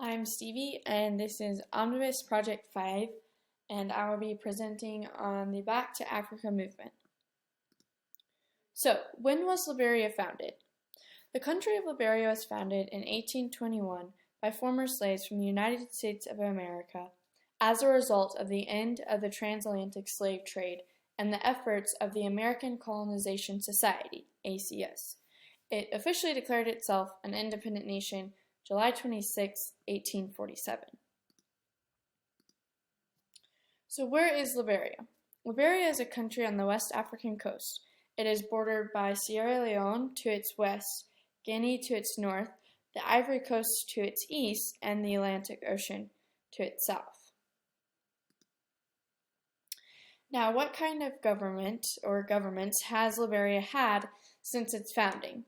I'm Stevie, and this is Omnibus Project 5, and I will be presenting on the Back to Africa movement. So, when was Liberia founded? The country of Liberia was founded in 1821 by former slaves from the United States of America as a result of the end of the transatlantic slave trade and the efforts of the American Colonization Society, ACS. It officially declared itself an independent nation July 26, 1847. So where is Liberia? Liberia is a country on the West African coast. It is bordered by Sierra Leone to its west, Guinea to its north, the Ivory Coast to its east, and the Atlantic Ocean to its south. Now, what kind of government or governments has Liberia had since its founding?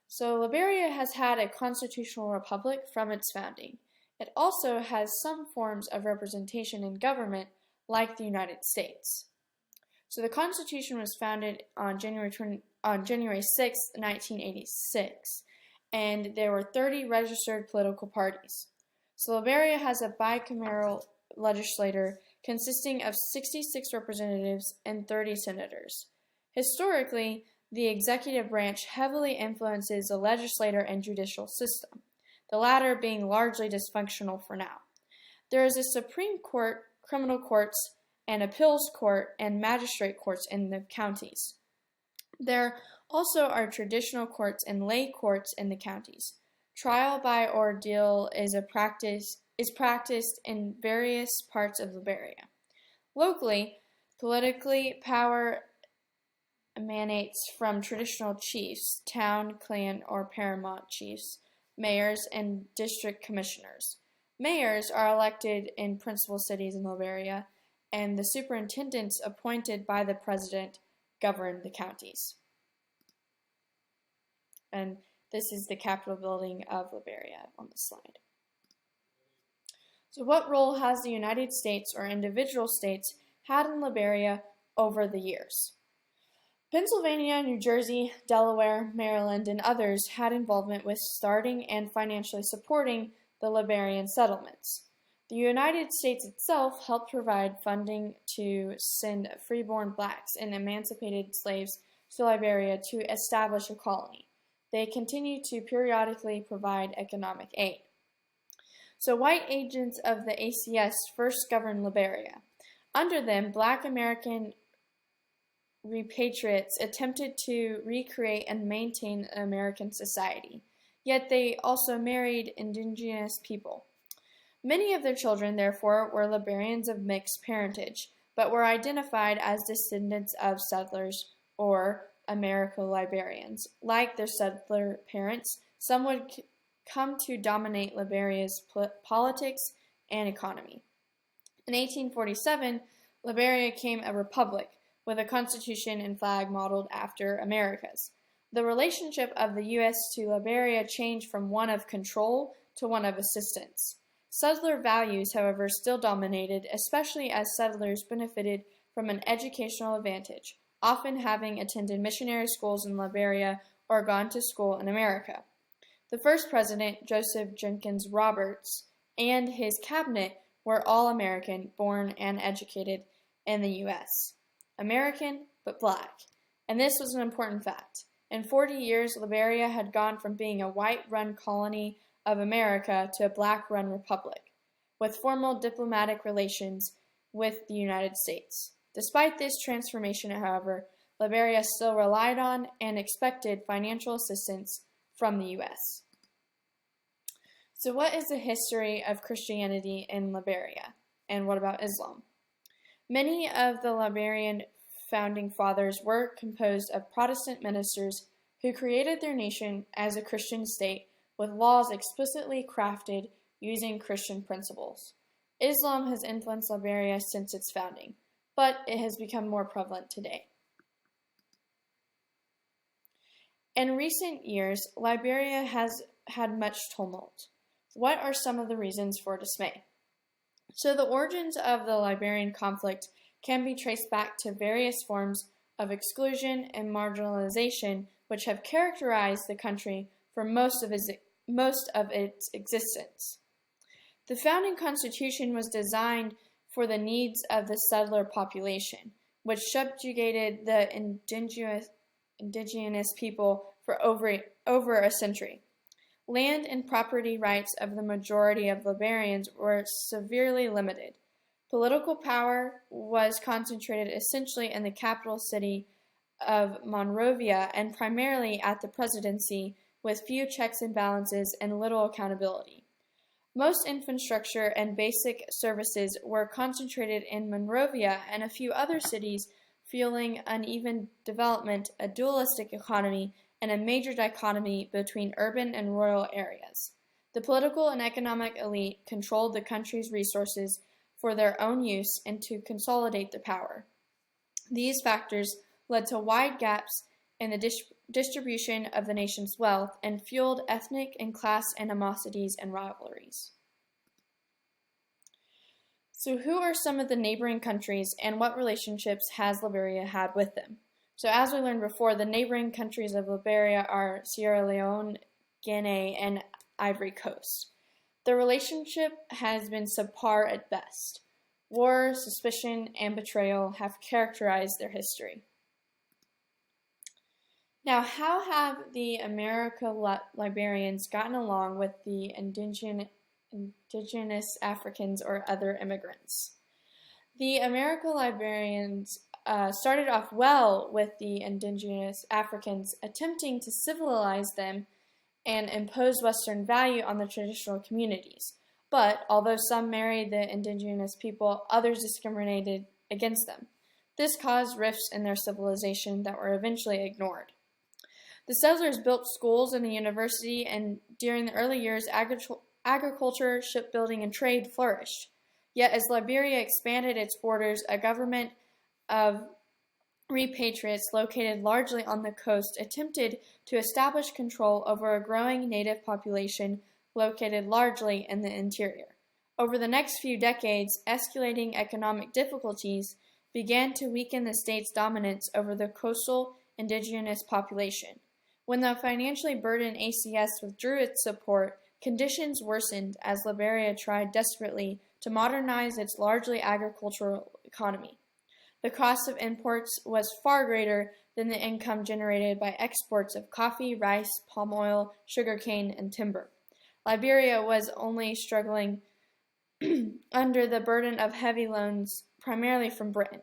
So Liberia has had a constitutional republic from its founding. It also has some forms of representation in government, like the United States. So the Constitution was founded on January 6, 1986, and there were 30 registered political parties. So Liberia has a bicameral legislature consisting of 66 representatives and 30 senators. Historically, the executive branch heavily influences the legislative and judicial system, the latter being largely dysfunctional for now. There is a Supreme Court, criminal courts, and appeals court and magistrate courts in the counties. There also are traditional courts and lay courts in the counties. Trial by ordeal is practiced in various parts of Liberia. Locally, politically, power emanates from traditional chiefs, town, clan, or paramount chiefs, mayors, and district commissioners. Mayors are elected in principal cities in Liberia, and the superintendents appointed by the president govern the counties. And this is the Capitol building of Liberia on the slide. So what role has the United States or individual states had in Liberia over the years? Pennsylvania, New Jersey, Delaware, Maryland, and others had involvement with starting and financially supporting the Liberian settlements. The United States itself helped provide funding to send freeborn blacks and emancipated slaves to Liberia to establish a colony. They continue to periodically provide economic aid. So white agents of the ACS first governed Liberia. Under them, black American repatriates attempted to recreate and maintain American society, yet they also married indigenous people. Many of their children, therefore, were Liberians of mixed parentage, but were identified as descendants of settlers or Americo-Liberians. Like their settler parents, some would come to dominate Liberia's politics and economy. In 1847, Liberia became a republic, with a constitution and flag modeled after America's. The relationship of the U.S. to Liberia changed from one of control to one of assistance. Settler values, however, still dominated, especially as settlers benefited from an educational advantage, often having attended missionary schools in Liberia or gone to school in America. The first president, Joseph Jenkins Roberts, and his cabinet were all American, born and educated in the U.S. American, but black. And this was an important fact. In 40 years, Liberia had gone from being a white-run colony of America to a black-run republic, with formal diplomatic relations with the United States. Despite this transformation, however, Liberia still relied on and expected financial assistance from the U.S. So what is the history of Christianity in Liberia? And what about Islam? Many of the Liberian founding fathers were composed of Protestant ministers who created their nation as a Christian state with laws explicitly crafted using Christian principles. Islam has influenced Liberia since its founding, but it has become more prevalent today. In recent years, Liberia has had much tumult. What are some of the reasons for dismay? So the origins of the Liberian conflict can be traced back to various forms of exclusion and marginalization which have characterized the country for most of its existence. The founding constitution was designed for the needs of the settler population, which subjugated the indigenous people for over a century. Land and property rights of the majority of Liberians were severely limited. Political power was concentrated essentially in the capital city of Monrovia and primarily at the presidency, with few checks and balances and little accountability. Most infrastructure and basic services were concentrated in Monrovia and a few other cities, fueling uneven development, a dualistic economy, and a major dichotomy between urban and rural areas. The political and economic elite controlled the country's resources for their own use and to consolidate the power. These factors led to wide gaps in the distribution of the nation's wealth and fueled ethnic and class animosities and rivalries. So, who are some of the neighboring countries and what relationships has Liberia had with them? So, as we learned before, the neighboring countries of Liberia are Sierra Leone, Guinea, and Ivory Coast. The relationship has been subpar at best. War, suspicion, and betrayal have characterized their history. Now, how have the Liberians gotten along with the indigenous Africans or other immigrants? The Liberians started off well with the indigenous Africans, attempting to civilize them and impose Western value on the traditional communities. But although some married the indigenous people, others discriminated against them. This caused rifts in their civilization that were eventually ignored. The settlers built schools and a university, and during the early years, agriculture, shipbuilding, and trade flourished. Yet as Liberia expanded its borders, a government of repatriates located largely on the coast attempted to establish control over a growing native population located largely in the interior. Over the next few decades, escalating economic difficulties began to weaken the state's dominance over the coastal indigenous population. When the financially burdened ACS withdrew its support, conditions worsened as Liberia tried desperately to modernize its largely agricultural economy. The cost of imports was far greater than the income generated by exports of coffee, rice, palm oil, sugarcane, and timber. Liberia was only struggling under the burden of heavy loans, primarily from Britain.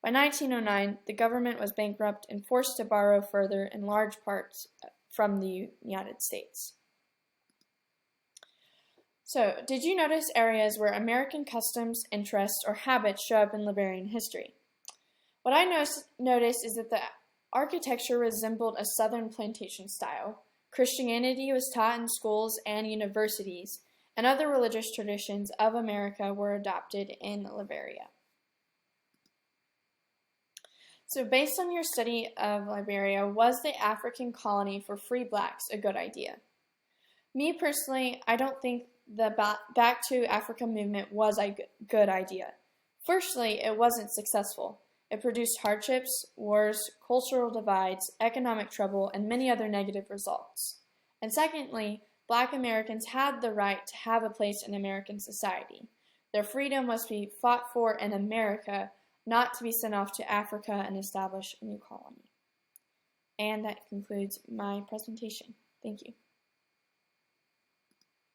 By 1909, the government was bankrupt and forced to borrow further in large parts from the United States. So, did you notice areas where American customs, interests, or habits show up in Liberian history? What I noticed is that the architecture resembled a southern plantation style. Christianity was taught in schools and universities, and other religious traditions of America were adopted in Liberia. So based on your study of Liberia, was the African colony for free blacks a good idea? Me personally, I don't think the Back to Africa movement was a good idea. Firstly, it wasn't successful. It produced hardships, wars, cultural divides, economic trouble, and many other negative results. And secondly, Black Americans had the right to have a place in American society. Their freedom must be fought for in America, not to be sent off to Africa and establish a new colony. And that concludes my presentation. Thank you.